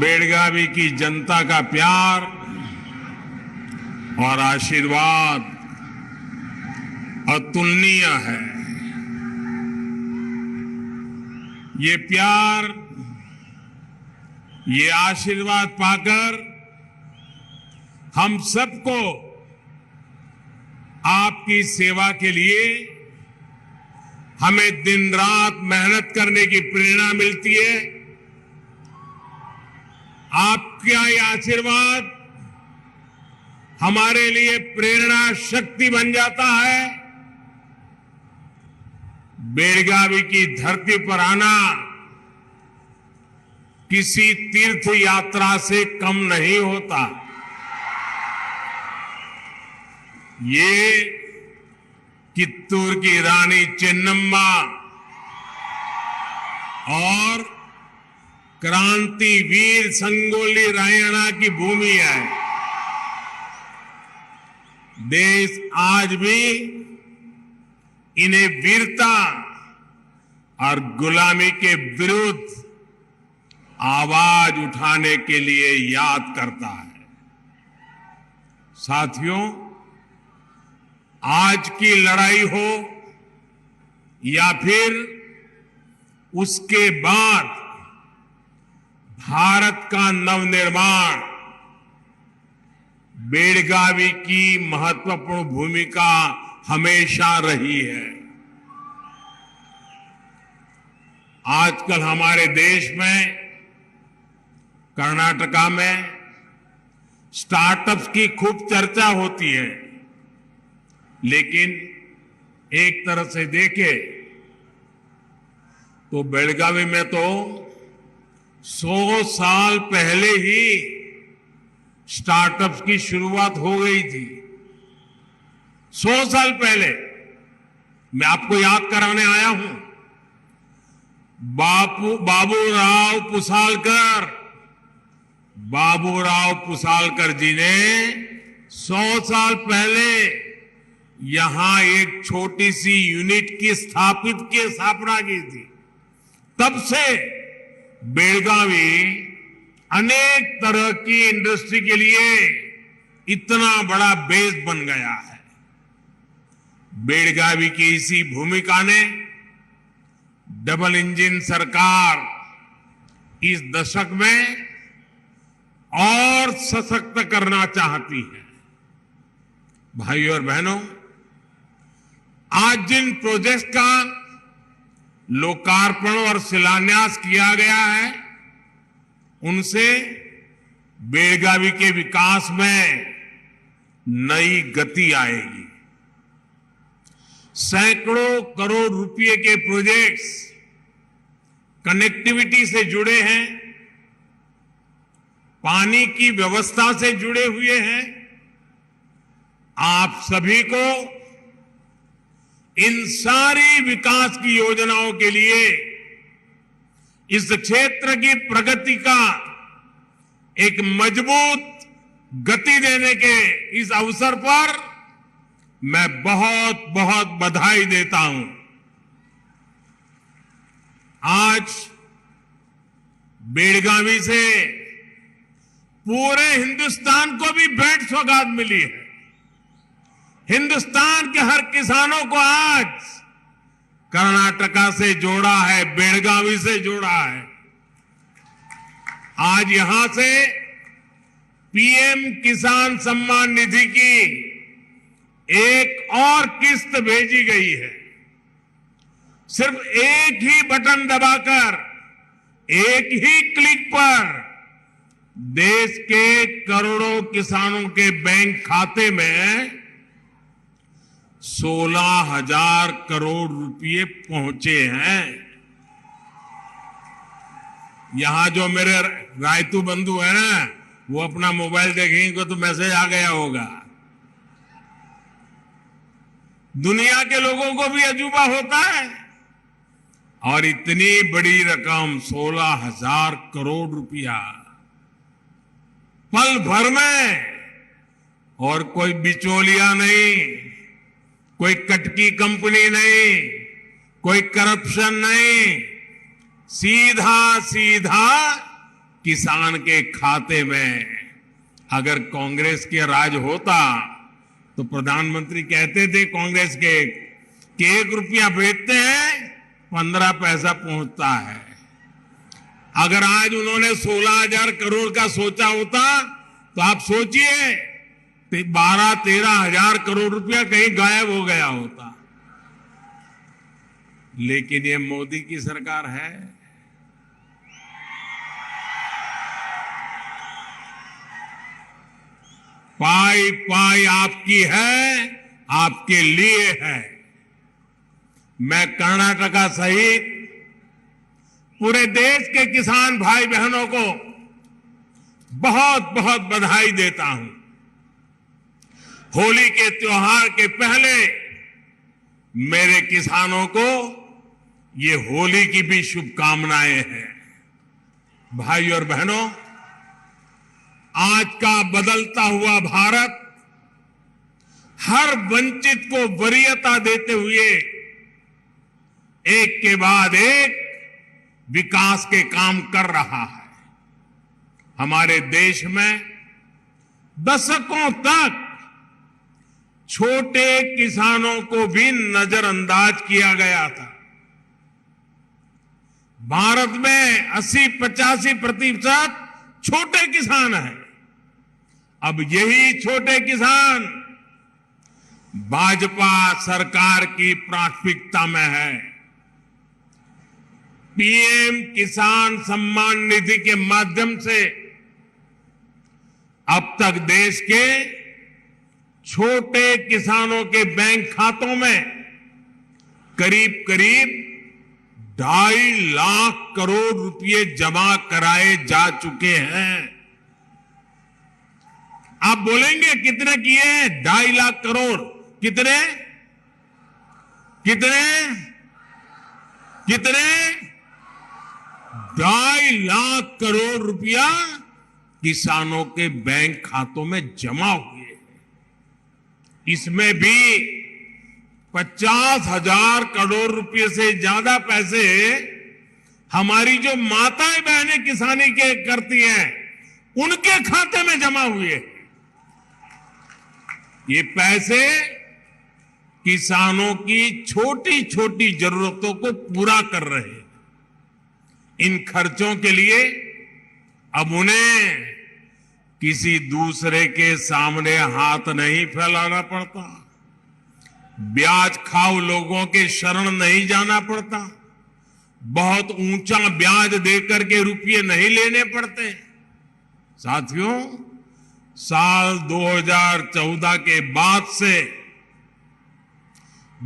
बेळगावी की जनता का प्यार और आशीर्वाद अतुलनीय है। ये प्यार, ये आशीर्वाद पाकर हम सबको आपकी सेवा के लिए हमें दिन रात मेहनत करने की प्रेरणा मिलती है। आपका ये आशीर्वाद हमारे लिए प्रेरणा शक्ति बन जाता है। बेळगावी की धरती पर आना किसी तीर्थ यात्रा से कम नहीं होता। ये कित्तूर की रानी चेन्नम्मा और क्रांतिवीर संगोली रायण्णा की भूमि है। देश आज भी इन्हें वीरता और गुलामी के विरुद्ध आवाज उठाने के लिए याद करता है। साथियों, आज की लड़ाई हो या फिर उसके बाद भारत का नवनिर्माण, बेळगावी की महत्वपूर्ण भूमिका हमेशा रही है। आजकल हमारे देश में, कर्नाटका में स्टार्टअप्स की खूब चर्चा होती है, लेकिन एक तरह से देखें तो बेळगावी में तो 100 साल पहले ही स्टार्टअप्स की शुरुआत हो गई थी। 100 साल पहले मैं आपको याद कराने आया हूं। बाबूराव पुसालकर जी ने 100 साल पहले यहां एक छोटी सी यूनिट की स्थापना की थी। तब से बेळगावी अनेक तरह की इंडस्ट्री के लिए इतना बड़ा बेस बन गया है। बेळगावी की इसी भूमिका ने डबल इंजन सरकार इस दशक में और सशक्त करना चाहती है। भाइयों और बहनों, आज जिन प्रोजेक्ट का लोकार्पण और शिलान्यास किया गया है, उनसे बेळगावी के विकास में नई गति आएगी। सैकड़ों करोड़ रुपए के प्रोजेक्ट्स कनेक्टिविटी से जुड़े हैं, पानी की व्यवस्था से जुड़े हुए हैं। आप सभी को इन सारी विकास की योजनाओं के लिए इस क्षेत्र की प्रगति का एक मजबूत गति देने के इस अवसर पर मैं बहुत बहुत बधाई देता हूं। आज बेळगावी से पूरे हिंदुस्तान को भी भेंट सौगात मिली है। हिंदुस्तान के हर किसानों को आज कर्नाटका से जोड़ा है, बेळगावी से जोड़ा है। आज यहां से पीएम किसान सम्मान निधि की एक और किस्त भेजी गई है। सिर्फ एक ही बटन दबाकर, एक ही क्लिक पर देश के करोड़ों किसानों के बैंक खाते में 16,000 करोड़ रुपए पहुंचे हैं। यहां जो मेरे रायतू बंधु है ना, वो अपना मोबाइल देखेंगे तो मैसेज आ गया होगा। दुनिया के लोगों को भी अजूबा होता है, और इतनी बड़ी रकम 16,000 करोड़ रुपया पल भर में, और कोई बिचौलिया नहीं, कोई कटकी कंपनी नहीं, कोई करप्शन नहीं, सीधा सीधा किसान के खाते में अगर कांग्रेस के राज होता तो प्रधानमंत्री कहते थे कांग्रेस के कि 1 रुपया भेजते हैं 15 पैसा पहुंचता है। अगर आज उन्होंने 16,000 करोड़ का सोचा होता तो आप सोचिए 12-13 हजार करोड़ रुपया कहीं गायब हो गया होता। लेकिन ये मोदी की सरकार है। पाई पाई आपकी है, आपके लिए है। मैं कर्नाटका सहित पूरे देश के किसान भाई बहनों को बहुत बहुत बधाई देता हूं। होली के त्योहार के पहले मेरे किसानों को ये होली की भी शुभकामनाएं हैं। भाई और बहनों, आज का बदलता हुआ भारत हर वंचित को वरीयता देते हुए एक के बाद एक विकास के काम कर रहा है। हमारे देश में दशकों तक छोटे किसानों को भी नजरअंदाज किया गया था। भारत में 80-85% छोटे किसान हैं। अब यही छोटे किसान भाजपा सरकार की प्राथमिकता में है। पीएम किसान सम्मान निधि के माध्यम से अब तक देश के छोटे किसानों के बैंक खातों में करीब करीब 2.5 लाख करोड़ रुपए जमा कराए जा चुके हैं। आप बोलेंगे कितने किए? 2.5 लाख करोड़। कितने कितने कितने 2.5 लाख करोड़ रुपया किसानों के बैंक खातों में जमा हुए हैं। इसमें भी 50,000 करोड़ रुपए से ज्यादा पैसे हमारी जो माताएं बहनें किसानी के करती हैं उनके खाते में जमा हुए। ये पैसे किसानों की छोटी छोटी जरूरतों को पूरा कर रहे हैं। इन खर्चों के लिए अब उन्हें किसी दूसरे के सामने हाथ नहीं फैलाना पड़ता, ब्याज खाऊ लोगों के शरण नहीं जाना पड़ता, बहुत ऊंचा ब्याज देकर के रुपये नहीं लेने पड़ते। साथियों, साल 2014 के बाद से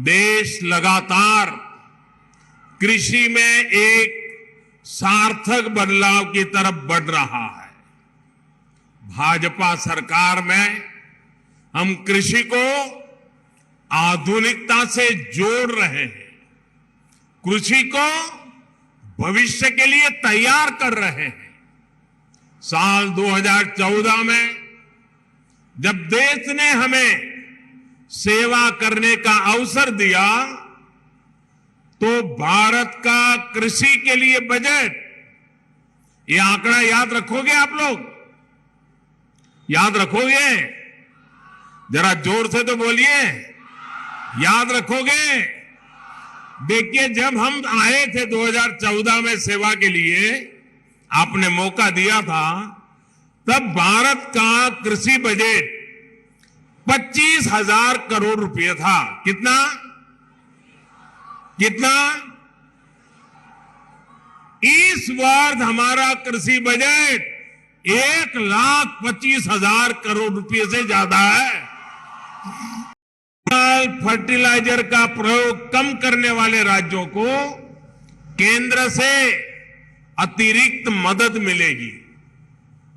देश लगातार कृषि में एक सार्थक बदलाव की तरफ बढ़ रहा है। भाजपा सरकार में हम कृषि को आधुनिकता से जोड़ रहे हैं, कृषि को भविष्य के लिए तैयार कर रहे हैं। साल 2014 में जब देश ने हमें सेवा करने का अवसर दिया तो भारत का कृषि के लिए बजट, ये आंकड़ा याद रखोगे आप लोग? याद रखोगे? जरा जोर से तो बोलिए, याद रखोगे? देखिए, जब हम आए थे 2014 में सेवा के लिए, आपने मौका दिया था, तब भारत का कृषि बजट 25,000 करोड़ रुपए था। कितना कितना? इस वर्ष हमारा कृषि बजट 1,25,000 करोड़ रुपए से ज्यादा है। फर्टिलाइजर का प्रयोग कम करने वाले राज्यों को केंद्र से अतिरिक्त मदद मिलेगी।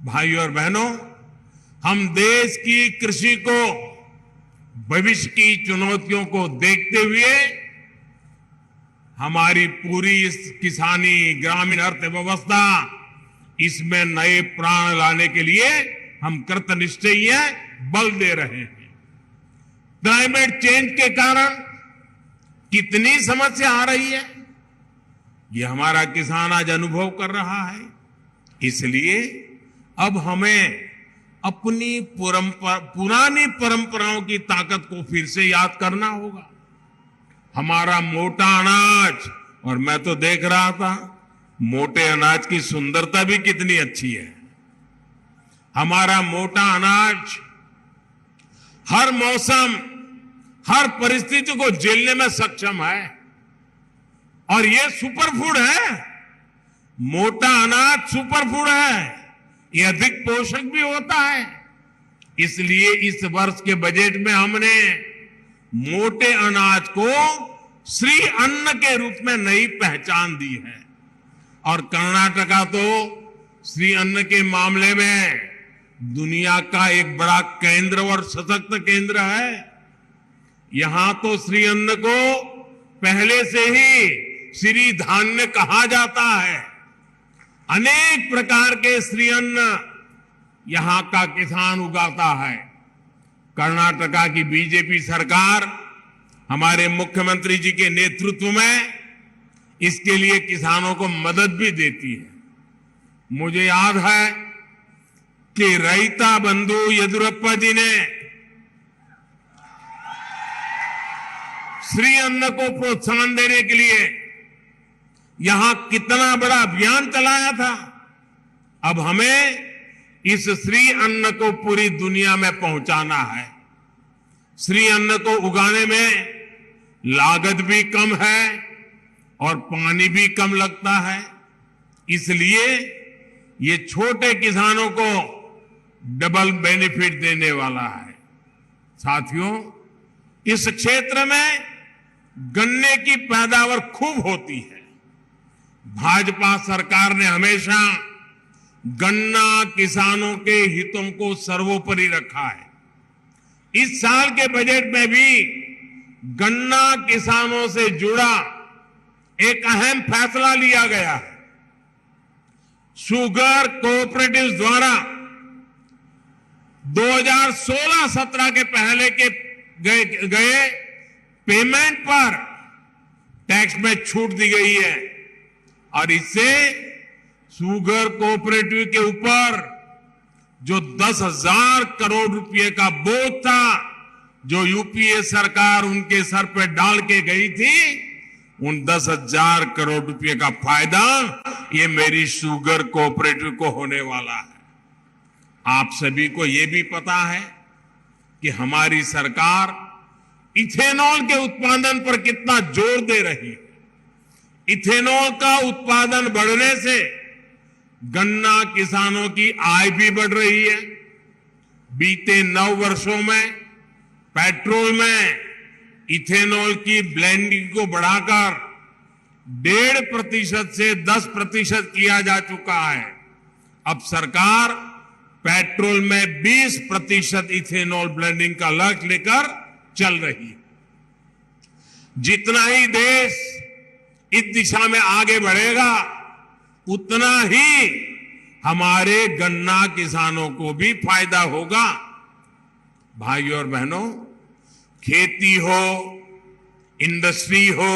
भाइयों और बहनों, हम देश की कृषि को भविष्य की चुनौतियों को देखते हुए हमारी पूरी इस किसानी ग्रामीण अर्थव्यवस्था, इसमें नए प्राण लाने के लिए हम कृतनिश्चयी हैं, बल दे रहे हैं। क्लाइमेट चेंज के कारण कितनी समस्या आ रही है, ये हमारा किसान आज अनुभव कर रहा है। इसलिए अब हमें अपनी पुरानी परंपराओं की ताकत को फिर से याद करना होगा। हमारा मोटा अनाज, और मैं तो देख रहा था मोटे अनाज की सुंदरता भी कितनी अच्छी है। हमारा मोटा अनाज हर मौसम, हर परिस्थिति को झेलने में सक्षम है और ये सुपर फूड है। मोटा अनाज सुपर फूड है, ये अधिक पोषक भी होता है। इसलिए इस वर्ष के बजट में हमने मोटे अनाज को श्री अन्न के रूप में नई पहचान दी है। और कर्नाटका तो श्री अन्न के मामले में दुनिया का एक बड़ा केंद्र और सशक्त केंद्र है। यहां तो श्री अन्न को पहले से ही श्री धान्य कहा जाता है। अनेक प्रकार के श्री अन्न यहां का किसान उगाता है। कर्नाटका की बीजेपी सरकार हमारे मुख्यमंत्री जी के नेतृत्व में इसके लिए किसानों को मदद भी देती है। मुझे याद है कि रैता बंधु येदियुरप्पा जी ने श्री अन्न को प्रोत्साहन देने के लिए यहां कितना बड़ा अभियान चलाया था। अब हमें इस श्री अन्न को पूरी दुनिया में पहुंचाना है। श्री अन्न को उगाने में लागत भी कम है और पानी भी कम लगता है, इसलिए ये छोटे किसानों को डबल बेनिफिट देने वाला है। साथियों, इस क्षेत्र में गन्ने की पैदावार खूब होती है। भाजपा सरकार ने हमेशा गन्ना किसानों के हितों को सर्वोपरि रखा है। इस साल के बजट में भी गन्ना किसानों से जुड़ा एक अहम फैसला लिया गया है। शुगर कोऑपरेटिव्स द्वारा 2016-17 के पहले के गए पेमेंट पर टैक्स में छूट दी गई है और इससे शुगर कोऑपरेटिव के ऊपर जो 10,000 करोड़ रुपए का बोझ था, जो यूपीए सरकार उनके सर पर डाल के गई थी, उन 10,000 करोड़ रुपए का फायदा ये मेरी शुगर कोऑपरेटिव को होने वाला है। आप सभी को ये भी पता है कि हमारी सरकार इथेनॉल के उत्पादन पर कितना जोर दे रही है। इथेनॉल का उत्पादन बढ़ने से गन्ना किसानों की आय भी बढ़ रही है। बीते 9 वर्षों में पेट्रोल में इथेनॉल की ब्लेंडिंग को बढ़ाकर 1.5% से 10% किया जा चुका है। अब सरकार पेट्रोल में 20% इथेनॉल ब्लेंडिंग का लक्ष्य लेकर चल रही है। जितना ही देश इस दिशा में आगे बढ़ेगा, उतना ही हमारे गन्ना किसानों को भी फायदा होगा। भाइयों और बहनों, खेती हो, इंडस्ट्री हो,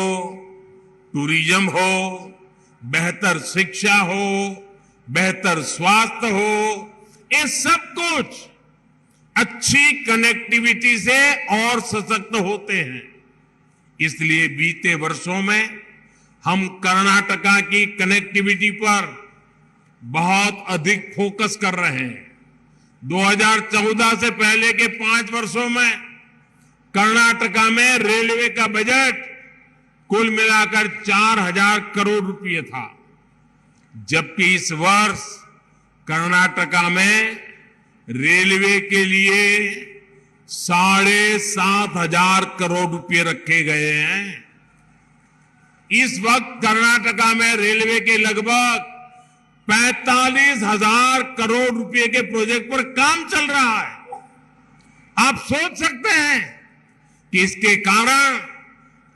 टूरिज्म हो, बेहतर शिक्षा हो, बेहतर स्वास्थ्य हो, ये सब कुछ अच्छी कनेक्टिविटी से और सशक्त होते हैं। इसलिए बीते वर्षों में हम कर्नाटका की कनेक्टिविटी पर बहुत अधिक फोकस कर रहे हैं। 2014 से पहले के 5 वर्षों में कर्नाटका में रेलवे का बजट कुल मिलाकर 4,000 करोड़ रुपए था, जबकि इस वर्ष कर्नाटका में रेलवे के लिए 7,500 करोड़ रुपए रखे गए हैं। इस वक्त कर्नाटका में रेलवे के लगभग 45,000 करोड़ रुपए के प्रोजेक्ट पर काम चल रहा है। आप सोच सकते हैं कि इसके कारण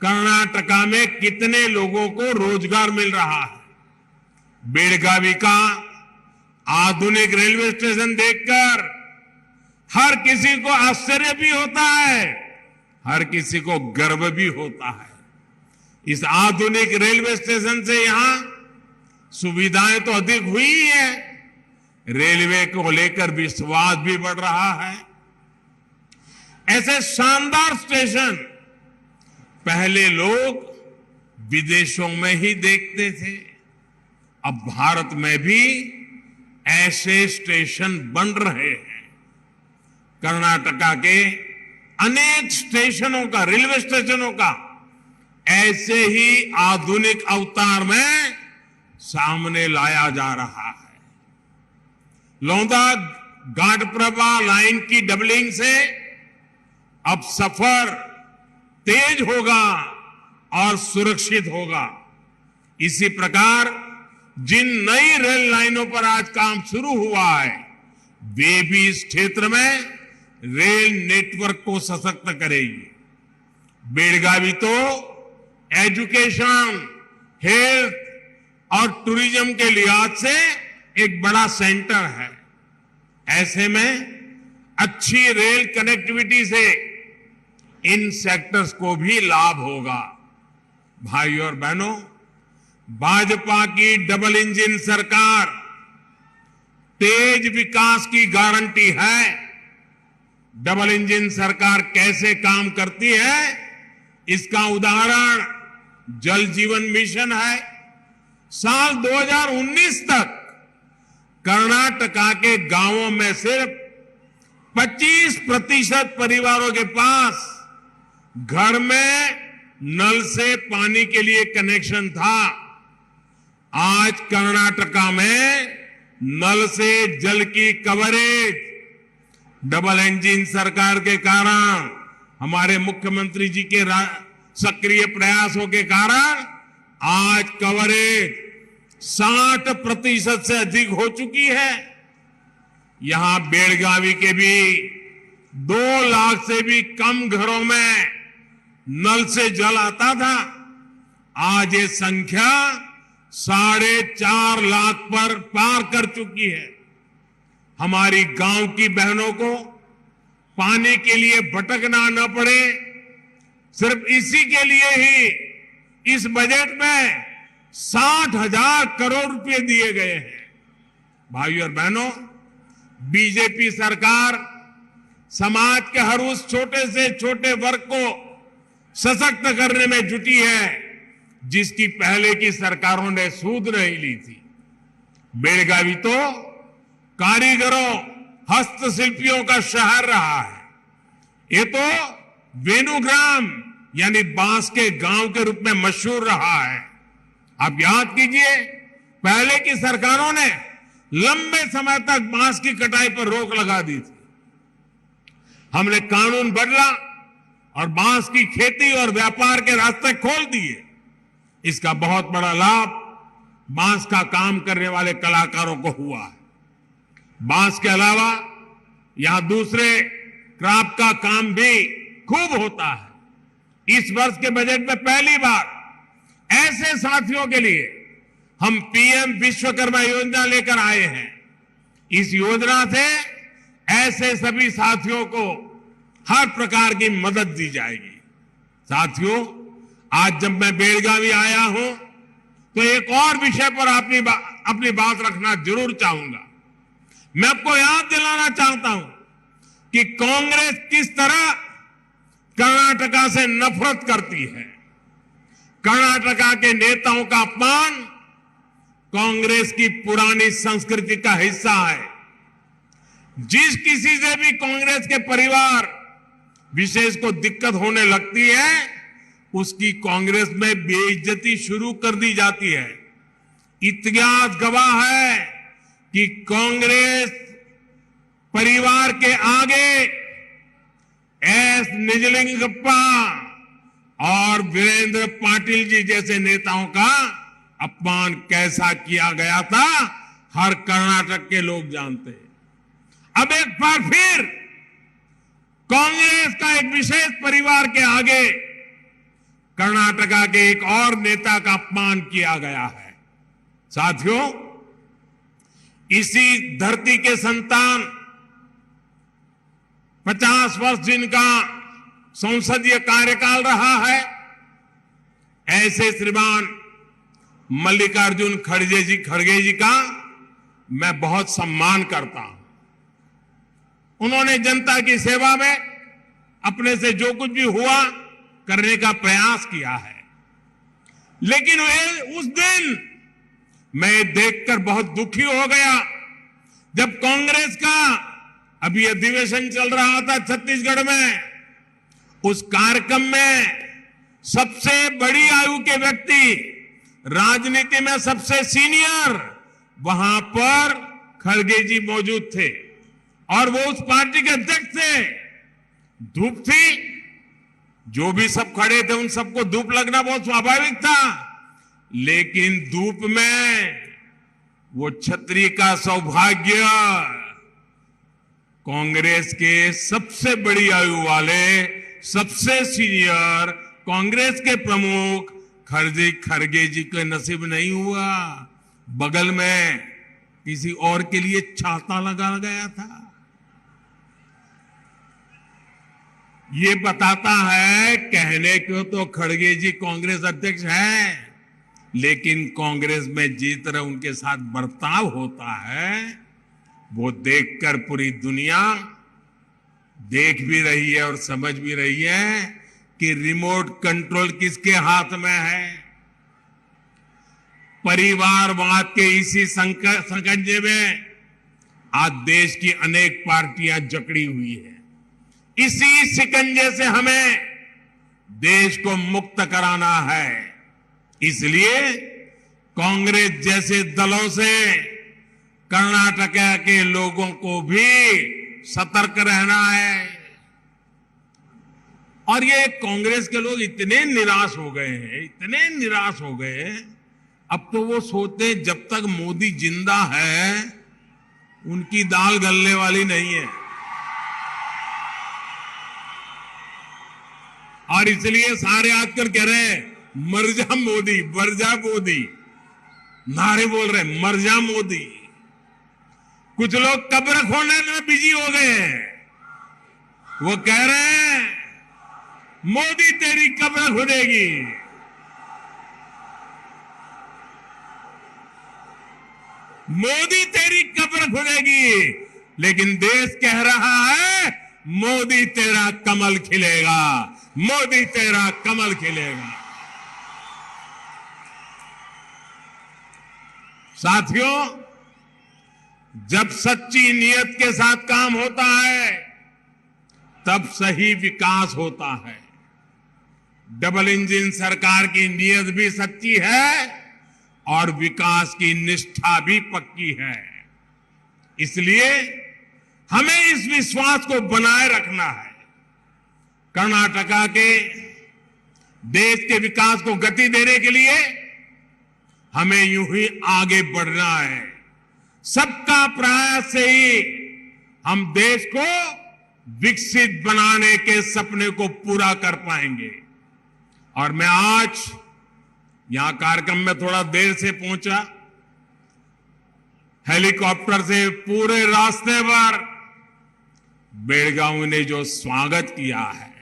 कर्नाटका में कितने लोगों को रोजगार मिल रहा है। बेलगावी का आधुनिक रेलवे स्टेशन देखकर हर किसी को आश्चर्य भी होता है, हर किसी को गर्व भी होता है। इस आधुनिक रेलवे स्टेशन से यहां सुविधाएं तो अधिक हुई है, रेलवे को लेकर विश्वास भी बढ़ रहा है। ऐसे शानदार स्टेशन पहले लोग विदेशों में ही देखते थे, अब भारत में भी ऐसे स्टेशन बन रहे हैं। कर्नाटका के अनेक स्टेशनों का, रेलवे स्टेशनों का ऐसे ही आधुनिक अवतार में सामने लाया जा रहा है। लोंदा घाटप्रभा लाइन की डबलिंग से अब सफर तेज होगा और सुरक्षित होगा। इसी प्रकार जिन नई रेल लाइनों पर आज काम शुरू हुआ है, वे भी इस क्षेत्र में रेल नेटवर्क को सशक्त करेगी। बेलगावी तो एजुकेशन, हेल्थ और टूरिज्म के लिहाज से एक बड़ा सेंटर है। ऐसे में अच्छी रेल कनेक्टिविटी से इन सेक्टर्स को भी लाभ होगा। भाइयों और बहनों, भाजपा की डबल इंजन सरकार तेज विकास की गारंटी है। डबल इंजन सरकार कैसे काम करती है, इसका उदाहरण जल जीवन मिशन है। साल 2019 तक कर्नाटका के गांवों में सिर्फ 25% परिवारों के पास घर में नल से पानी के लिए कनेक्शन था। आज कर्नाटका में नल से जल की कवरेज डबल इंजन सरकार के कारण, हमारे मुख्यमंत्री जी के सक्रिय प्रयासों के कारण आज कवरेज 60% से अधिक हो चुकी है। यहां बेलगावी के भी 2 लाख से भी कम घरों में नल से जल आता था। आज ये संख्या 4.5 लाख पर पार कर चुकी है। हमारी गांव की बहनों को पानी के लिए भटकना न पड़े, सिर्फ इसी के लिए ही इस बजट में 60,000 करोड़ रुपए दिए गए हैं। भाइयों और बहनों, बीजेपी सरकार समाज के हर उस छोटे से छोटे वर्ग को सशक्त करने में जुटी है, जिसकी पहले की सरकारों ने सूद नहीं ली थी। बेलगावी तो कारीगरों, हस्तशिल्पियों का शहर रहा है। ये तो वेणुग्राम यानी बांस के गांव के रूप में मशहूर रहा है। आप याद कीजिए, पहले की सरकारों ने लंबे समय तक बांस की कटाई पर रोक लगा दी थी। हमने कानून बदला और बांस की खेती और व्यापार के रास्ते खोल दिए। इसका बहुत बड़ा लाभ बांस का काम करने वाले कलाकारों को हुआ है। बांस के अलावा यहां दूसरे क्राफ्ट का काम भी खूब होता है। इस वर्ष के बजट में पहली बार ऐसे साथियों के लिए हम पीएम विश्वकर्मा योजना लेकर आए हैं। इस योजना से ऐसे सभी साथियों को हर प्रकार की मदद दी जाएगी। साथियों, आज जब मैं बेलगावी आया हूं तो एक और विषय पर अपनी बात रखना जरूर चाहूंगा। मैं आपको याद दिलाना चाहता हूं कि कांग्रेस किस तरह कर्नाटका से नफरत करती है। कर्नाटका के नेताओं का अपमान कांग्रेस की पुरानी संस्कृति का हिस्सा है। जिस किसी से भी कांग्रेस के परिवार विशेष को दिक्कत होने लगती है, उसकी कांग्रेस में बेइज्जती शुरू कर दी जाती है। इतिहास गवाह है कि कांग्रेस परिवार के आगे एस निजलिंगप्पा और वीरेंद्र पाटिल जी जैसे नेताओं का अपमान कैसा किया गया था, हर कर्नाटक के लोग जानते हैं। अब एक बार फिर कांग्रेस का एक विशेष परिवार के आगे कर्नाटका के एक और नेता का अपमान किया गया है। साथियों, इसी धरती के संतान 50 वर्ष जिनका संसदीय कार्यकाल रहा है, ऐसे श्रीमान मल्लिकार्जुन खड़गे जी का मैं बहुत सम्मान करता हूं। उन्होंने जनता की सेवा में अपने से जो कुछ भी हुआ करने का प्रयास किया है। लेकिन उस दिन मैं देखकर बहुत दुखी हो गया जब कांग्रेस का अभी अधिवेशन चल रहा था छत्तीसगढ़ में, उस कार्यक्रम में सबसे बड़ी आयु के व्यक्ति, राजनीति में सबसे सीनियर, वहां पर खड़गे जी मौजूद थे और वो उस पार्टी के अध्यक्ष थे। धूप थी, जो भी सब खड़े थे उन सबको धूप लगना बहुत स्वाभाविक था, लेकिन धूप में वो छतरी का सौभाग्य कांग्रेस के सबसे बड़ी आयु वाले, सबसे सीनियर कांग्रेस के प्रमुख खड़गे जी के नसीब नहीं हुआ। बगल में किसी और के लिए छाता लगा गया था। ये बताता है, कहने को तो खड़गे जी कांग्रेस अध्यक्ष हैं, लेकिन कांग्रेस में जिस तरह उनके साथ बर्ताव होता है वो देखकर पूरी दुनिया देख भी रही है और समझ भी रही है कि रिमोट कंट्रोल किसके हाथ में है। परिवारवाद के इसी संकंजे में आज देश की अनेक पार्टियां जकड़ी हुई है। इसी शिकंजे से हमें देश को मुक्त कराना है। इसलिए कांग्रेस जैसे दलों से कर्नाटक के लोगों को भी सतर्क रहना है। और ये कांग्रेस के लोग इतने निराश हो गए हैं, इतने निराश हो गए हैं, अब तो वो सोचते हैं जब तक मोदी जिंदा है उनकी दाल गलने वाली नहीं है। और इसलिए सारे आजकल कह रहे हैं मर जा मोदी, मर जा मोदी, नारे बोल रहे हैं मर जा मोदी। कुछ लोग कब्र खोलने में बिजी हो गए हैं। वो कह रहे हैं मोदी तेरी कब्र खुदेगी। मोदी तेरी कब्र खुदेगी, लेकिन देश कह रहा है मोदी तेरा कमल खिलेगा, मोदी तेरा कमल खिलेगा। साथियों, जब सच्ची नीयत के साथ काम होता है तब सही विकास होता है। डबल इंजन सरकार की नीयत भी सच्ची है और विकास की निष्ठा भी पक्की है। इसलिए हमें इस विश्वास को बनाए रखना है। कर्नाटका के देश के विकास को गति देने के लिए हमें यूं ही आगे बढ़ना है। सबका प्रयास से ही हम देश को विकसित बनाने के सपने को पूरा कर पाएंगे। और मैं आज यहां कार्यक्रम में थोड़ा देर से पहुंचा। हेलीकॉप्टर से पूरे रास्ते पर बेलगावी ने जो स्वागत किया है,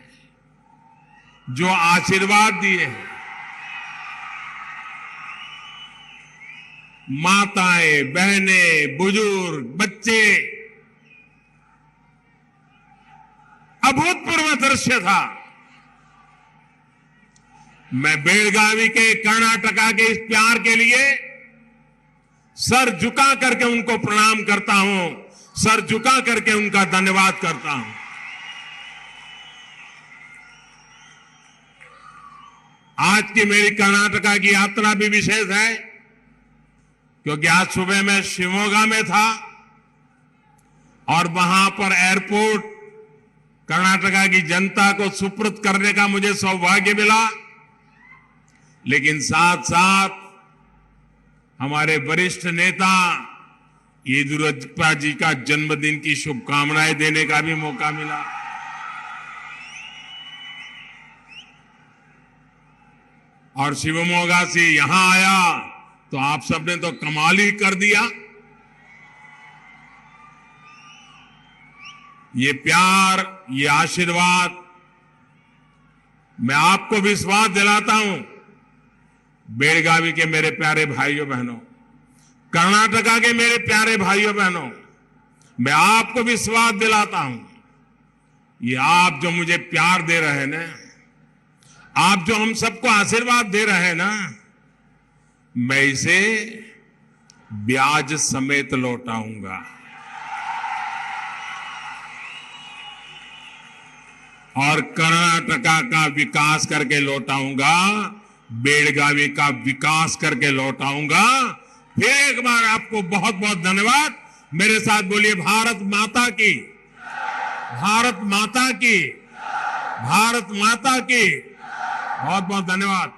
जो आशीर्वाद दिए हैं, माताएं, बहनें, बुजुर्ग, बच्चे, अभूतपूर्व दृश्य था। मैं बेलगावी के, कर्नाटका के इस प्यार के लिए सर झुका करके उनको प्रणाम करता हूं, सर झुका करके उनका धन्यवाद करता हूं। आज की मेरी कर्नाटका की यात्रा भी विशेष है, क्योंकि आज सुबह मैं शिवमोगा में था और वहां पर एयरपोर्ट कर्नाटका की जनता को सुपुर्द करने का मुझे सौभाग्य मिला। लेकिन साथ साथ हमारे वरिष्ठ नेता येदियुरप्पा जी का जन्मदिन की शुभकामनाएं देने का भी मौका मिला। और शिवमोगा से यहां आया तो आप सबने तो कमाल ही कर दिया। ये प्यार, ये आशीर्वाद, मैं आपको विश्वास दिलाता हूं, बेलगावी के मेरे प्यारे भाइयों बहनों, कर्नाटका के मेरे प्यारे भाइयों बहनों, मैं आपको विश्वास दिलाता हूं, ये आप जो मुझे प्यार दे रहे हैं ना, आप जो हम सबको आशीर्वाद दे रहे हैं ना, मैं इसे ब्याज समेत लौटाऊंगा। और कर्नाटका का विकास करके लौटाऊंगा, बेलगावी का विकास करके लौटाऊंगा। फिर एक बार आपको बहुत बहुत धन्यवाद। मेरे साथ बोलिए भारत माता की, भारत माता की, भारत माता की। बहुत बहुत धन्यवाद।